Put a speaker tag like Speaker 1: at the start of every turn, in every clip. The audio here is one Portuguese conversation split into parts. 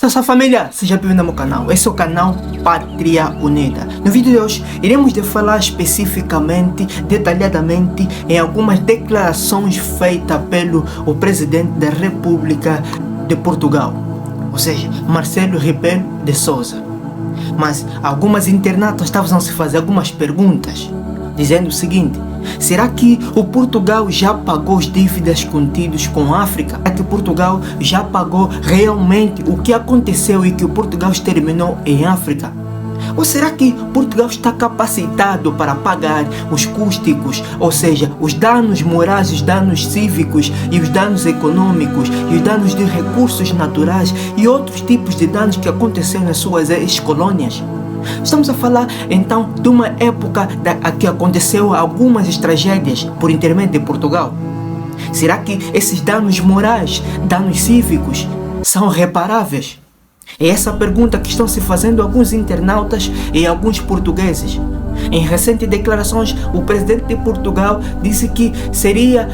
Speaker 1: Essa família, seja bem-vindo ao meu canal. Esse é o canal Pátria Unida. No vídeo de hoje, iremos falar especificamente, detalhadamente, em algumas declarações feitas pelo presidente da República de Portugal, ou seja, Marcelo Rebelo de Sousa. Mas algumas internautas estavam a se fazer algumas perguntas, dizendo o seguinte: será que o Portugal já pagou as dívidas contidas com a África? Será que Portugal já pagou realmente o que aconteceu e que o Portugal exterminou em África? Ou será que Portugal está capacitado para pagar os custos, ou seja, os danos morais, os danos cívicos e os danos econômicos e os danos de recursos naturais e outros tipos de danos que aconteceram nas suas ex-colônias? Estamos a falar então de uma época que aconteceu algumas tragédias por intermédio de Portugal. Será que esses danos morais, danos cívicos, são reparáveis? É essa pergunta que estão se fazendo alguns internautas e alguns portugueses. Em recentes declarações, o presidente de Portugal disse que seria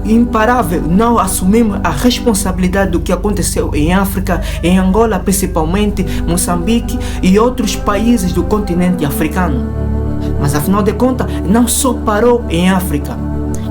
Speaker 1: imparável não assumir a responsabilidade do que aconteceu em África, em Angola principalmente, Moçambique e outros países do continente africano. Mas afinal de contas, não só parou em África.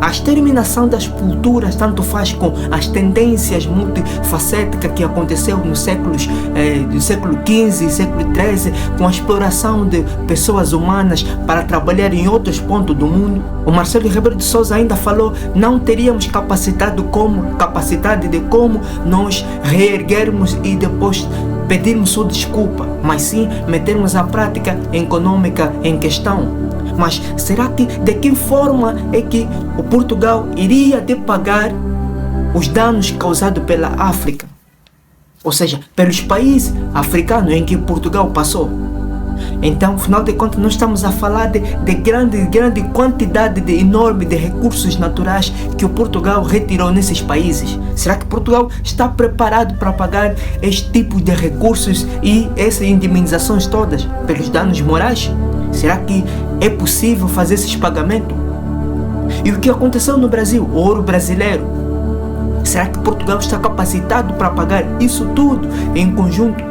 Speaker 1: A exterminação das culturas tanto faz com as tendências multifacéticas que aconteceu no século XV e século XIII, com a exploração de pessoas humanas para trabalhar em outros pontos do mundo. O Marcelo Rebelo de Sousa ainda falou: não teríamos capacidade de como nós reerguermos e depois pedirmos sua desculpa, mas sim metermos a prática econômica em questão. Mas será que de que forma é que o Portugal iria pagar os danos causados pela África? Ou seja, pelos países africanos em que Portugal passou. Então, afinal de contas, nós estamos a falar de grande quantidade enorme de recursos naturais que o Portugal retirou nesses países. Será que Portugal está preparado para pagar este tipo de recursos e essas indemnizações todas pelos danos morais? Será que é possível fazer esses pagamentos? E o que aconteceu no Brasil, o ouro brasileiro? Será que Portugal está capacitado para pagar isso tudo em conjunto?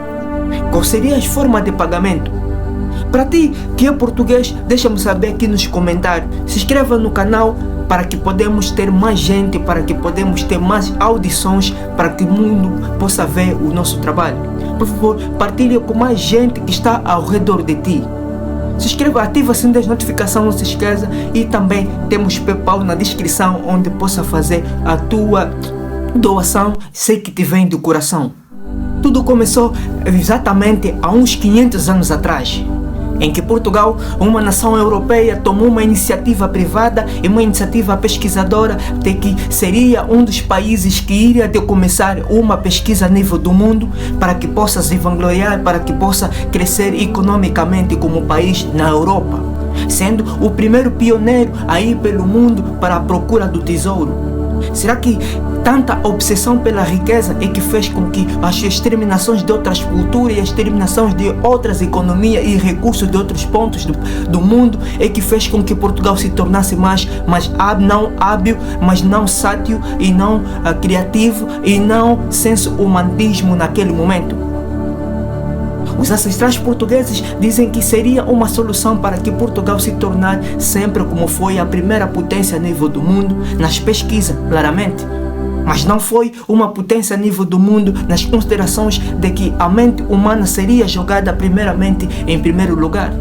Speaker 1: Qual seria as formas de pagamento? Para ti que é português, deixa-me saber aqui nos comentários. Se inscreva no canal para que podemos ter mais gente, para que podemos ter mais audições, para que o mundo possa ver o nosso trabalho. Por favor, partilhe com mais gente que está ao redor de ti. Se inscreva, ativa o sininho das notificações, não se esqueça. E também temos PayPal na descrição, onde possa fazer a tua doação, sei que te vem do coração. Tudo começou exatamente há uns 500 anos atrás, em que Portugal, uma nação europeia, tomou uma iniciativa privada e uma iniciativa pesquisadora de que seria um dos países que iria começar uma pesquisa a nível do mundo para que possa se vangloriar, para que possa crescer economicamente como país na Europa, sendo o primeiro pioneiro a ir pelo mundo para a procura do tesouro. Será que tanta obsessão pela riqueza é que fez com que as exterminações de outras culturas e as exterminações de outras economias e recursos de outros pontos do mundo é que fez com que Portugal se tornasse não hábil, mas não sátil e não criativo e não senso humanismo naquele momento? Os ancestrais portugueses dizem que seria uma solução para que Portugal se tornar sempre como foi a primeira potência a nível do mundo, nas pesquisas, claramente. Mas não foi uma potência a nível do mundo nas considerações de que a mente humana seria jogada primeiramente em primeiro lugar.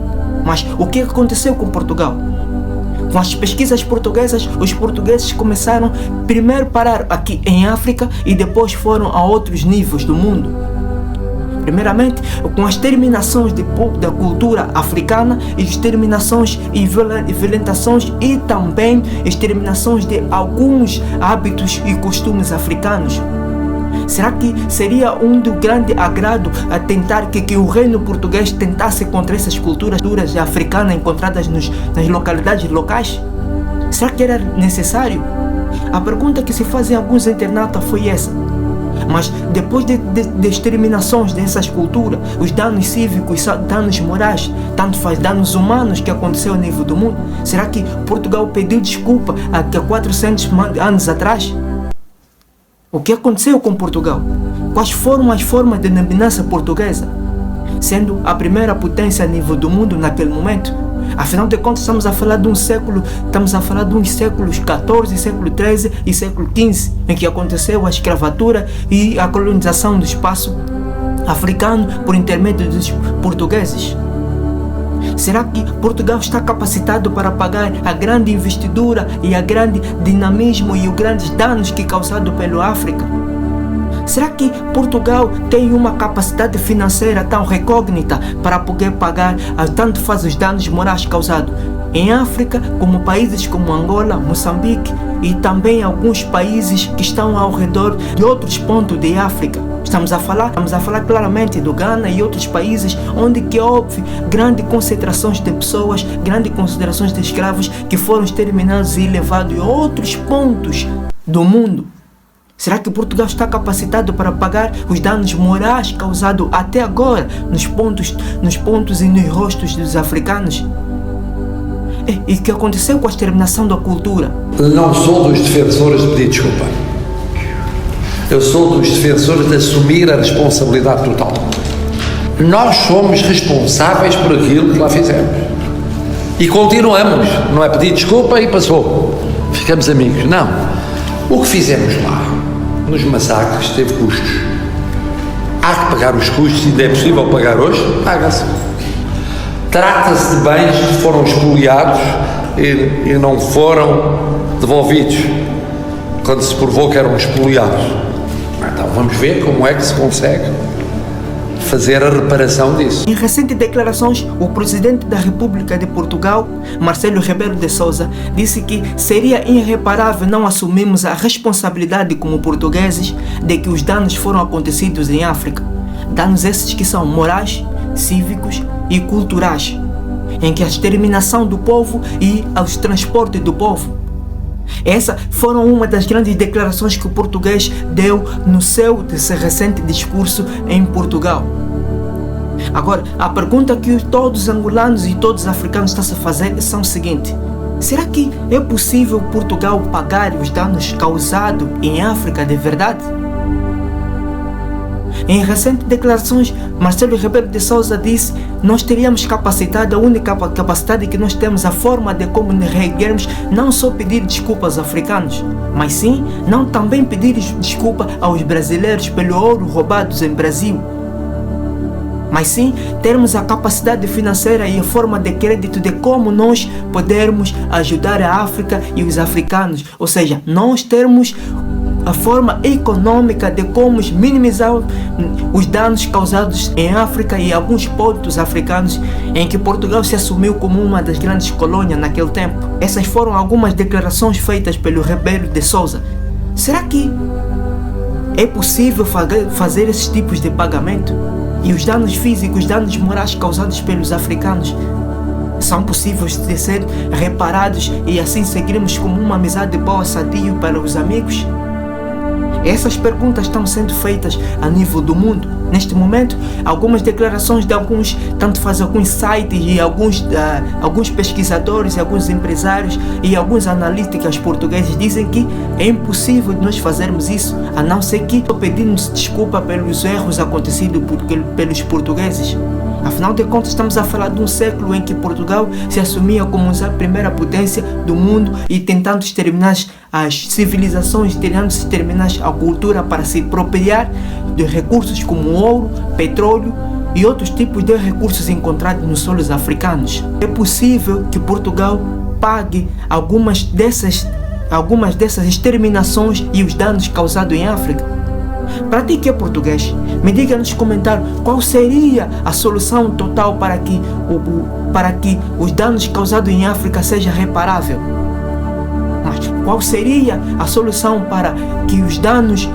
Speaker 1: Mas o que aconteceu com Portugal? Com as pesquisas portuguesas, os portugueses começaram primeiro a parar aqui em África e depois foram a outros níveis do mundo. Primeiramente, com as exterminações da cultura africana, exterminações e violentações e também exterminações de alguns hábitos e costumes africanos. Será que seria de grande agrado a tentar que o reino português tentasse contra essas culturas africanas encontradas nas localidades locais? Será que era necessário? A pergunta que se fazem alguns internautas foi essa. Mas depois de exterminações dessas culturas, os danos cívicos, danos morais, tanto faz danos humanos que aconteceu a nível do mundo, será que Portugal pediu desculpa há 400 anos atrás? O que aconteceu com Portugal? Quais foram as formas de dominância portuguesa? Sendo a primeira potência a nível do mundo naquele momento. Afinal de contas, estamos a falar de uns séculos XIV, século XIII e século XV, em que aconteceu a escravatura e a colonização do espaço africano por intermédio dos portugueses. Será que Portugal está capacitado para pagar a grande investidura e a grande dinamismo e os grandes danos que causado pela África? Será que Portugal tem uma capacidade financeira tão recógnita para poder pagar tanto faz os danos morais causados em África, como países como Angola, Moçambique e também alguns países que estão ao redor de outros pontos de África? Estamos a falar claramente do Ghana e outros países onde que houve grandes concentrações de pessoas, grandes concentrações de escravos que foram exterminados e levados a outros pontos do mundo. Será que Portugal está capacitado para pagar os danos morais causados até agora nos pontos e nos rostos dos africanos? E o que aconteceu com a exterminação da cultura?
Speaker 2: Não sou dos defensores de pedir desculpa. Eu sou dos defensores de assumir a responsabilidade total. Nós somos responsáveis por aquilo que lá fizemos. E continuamos. Não é pedir desculpa e passou. Ficamos amigos. Não. O que fizemos lá, nos massacres, teve custos. Há que pagar os custos, se ainda é possível pagar hoje, paga-se. Trata-se de bens que foram expoliados e não foram devolvidos, quando se provou que eram expoliados. Então vamos ver como é que se consegue fazer a reparação disso.
Speaker 1: Em recentes declarações, o presidente da República de Portugal, Marcelo Rebelo de Sousa, disse que seria irreparável não assumirmos a responsabilidade como portugueses de que os danos foram acontecidos em África. Danos esses que são morais, cívicos e culturais, em que a exterminação do povo e os transportes do povo. Essas foram uma das grandes declarações que o português deu no seu recente discurso em Portugal. Agora, a pergunta que todos os angolanos e todos os africanos estão a fazer são o seguinte: será que é possível Portugal pagar os danos causados em África de verdade? Em recentes declarações, Marcelo Rebelo de Sousa disse: nós teríamos capacidade, a única capacidade que nós temos, a forma de como nos reerguermos, não só pedir desculpas aos africanos, mas sim, não também pedir desculpa aos brasileiros pelo ouro roubados em Brasil, mas sim termos a capacidade financeira e a forma de crédito de como nós podermos ajudar a África e os africanos, ou seja, nós termos a forma econômica de como minimizar os danos causados em África e alguns pontos africanos em que Portugal se assumiu como uma das grandes colônias naquele tempo. Essas foram algumas declarações feitas pelo Rebelo de Sousa. Será que é possível fazer esses tipos de pagamento? E os danos físicos, danos morais causados pelos africanos são possíveis de ser reparados e assim seguirmos como uma amizade boa, sadio para os amigos? Essas perguntas estão sendo feitas a nível do mundo. Neste momento, algumas declarações de alguns sites e alguns pesquisadores, alguns empresários e alguns analistas portugueses dizem que é impossível nós fazermos isso, a não ser que pedimos desculpa pelos erros acontecidos pelos portugueses. Afinal de contas, estamos a falar de um século em que Portugal se assumia como a primeira potência do mundo e tentando exterminar as civilizações, tentando exterminar a cultura para se apropriar de recursos como ouro, petróleo e outros tipos de recursos encontrados nos solos africanos. É possível que Portugal pague algumas dessas exterminações e os danos causados em África? Para ti que é português, me diga nos comentários qual seria a solução total para que os danos causados em África sejam reparáveis. Mas qual seria a solução para que os danos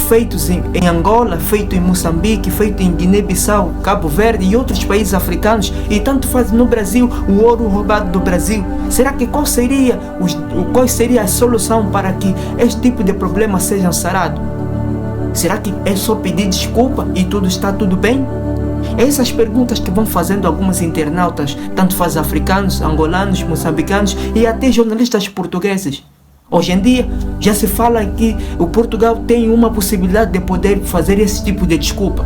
Speaker 1: feitos em Angola, feitos em Moçambique, feitos em Guiné-Bissau, Cabo Verde e outros países africanos, e tanto faz no Brasil, o ouro roubado do Brasil? Será que qual seria a solução para que este tipo de problema seja sarado? Será que é só pedir desculpa e está tudo bem? Essas perguntas que vão fazendo alguns internautas, tanto faz africanos, angolanos, moçambicanos e até jornalistas portugueses. Hoje em dia, já se fala que o Portugal tem uma possibilidade de poder fazer esse tipo de desculpa.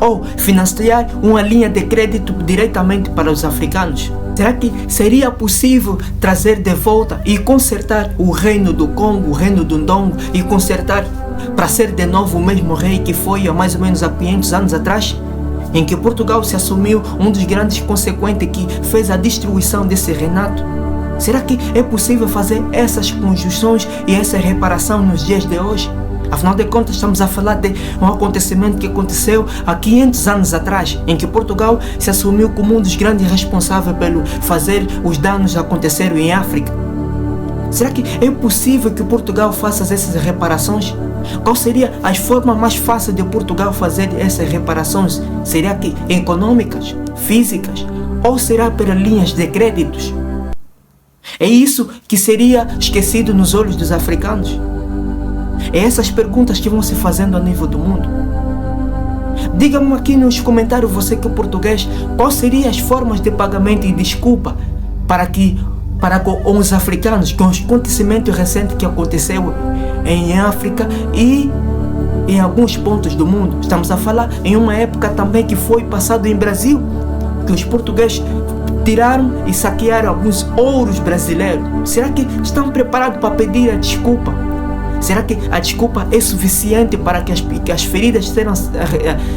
Speaker 1: Ou financiar uma linha de crédito diretamente para os africanos. Será que seria possível trazer de volta e consertar o reino do Congo, o reino do Ndongo, e consertar para ser de novo o mesmo rei que foi há mais ou menos há 500 anos atrás? Em que Portugal se assumiu um dos grandes consequentes que fez a destruição desse reinato? Será que é possível fazer essas conjunções e essa reparação nos dias de hoje? Afinal de contas, estamos a falar de um acontecimento que aconteceu há 500 anos atrás, em que Portugal se assumiu como um dos grandes responsáveis pelo fazer os danos acontecerem em África. Será que é possível que Portugal faça essas reparações? Qual seria a forma mais fácil de Portugal fazer essas reparações? Será que econômicas, físicas, ou será pelas linhas de créditos? É isso que seria esquecido nos olhos dos africanos? É essas perguntas que vão se fazendo a nível do mundo. Diga-me aqui nos comentários, você que é português, quais seriam as formas de pagamento e desculpa para com os africanos, com os acontecimentos recentes que aconteceu em África e em alguns pontos do mundo. Estamos a falar em uma época também que foi passado em Brasil, que os portugueses tiraram e saquearam alguns ouros brasileiros. Será que estão preparados para pedir a desculpa? Será que a desculpa é suficiente para que as feridas sejam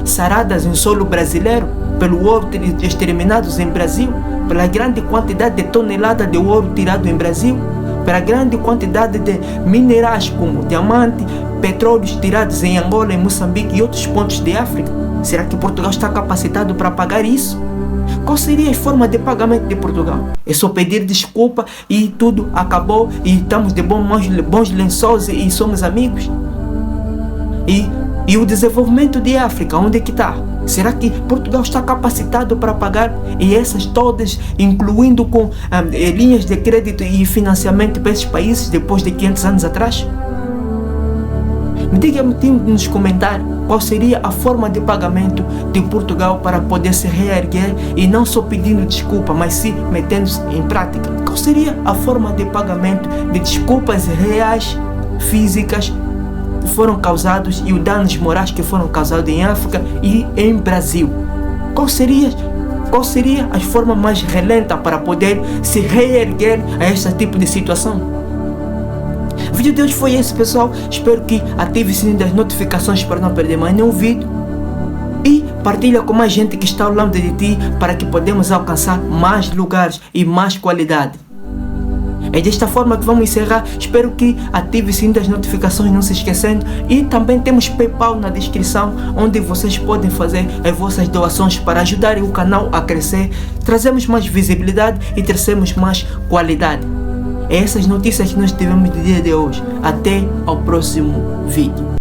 Speaker 1: saradas em solo brasileiro, pelo ouro exterminados em Brasil, pela grande quantidade de toneladas de ouro tirado em Brasil, pela grande quantidade de minerais como diamante, petróleos tirados em Angola, em Moçambique e outros pontos de África? Será que Portugal está capacitado para pagar isso? Qual seria a forma de pagamento de Portugal? É só pedir desculpa e tudo acabou e estamos de bons lençóis e somos amigos? E o desenvolvimento de África, onde é que está? Será que Portugal está capacitado para pagar? E essas todas, incluindo com linhas de crédito e financiamento para esses países depois de 500 anos atrás? Me diga-me nos comentários qual seria a forma de pagamento de Portugal para poder se reerguer e não só pedindo desculpa, mas sim metendo-se em prática. Qual seria a forma de pagamento de desculpas reais, físicas, que foram causados e os danos morais que foram causados em África e em Brasil? Qual seria a forma mais relenta para poder se reerguer a este tipo de situação? O vídeo de hoje foi esse, pessoal. Espero que ative o sininho das notificações para não perder mais nenhum vídeo. E partilha com mais gente que está ao lado de ti para que podemos alcançar mais lugares e mais qualidade. É desta forma que vamos encerrar. Espero que ative o sininho das notificações, não se esquecendo. E também temos PayPal na descrição, onde vocês podem fazer as vossas doações para ajudarem o canal a crescer. Trazemos mais visibilidade e trazemos mais qualidade. É essas notícias que nós tivemos no dia de hoje. Até ao próximo vídeo.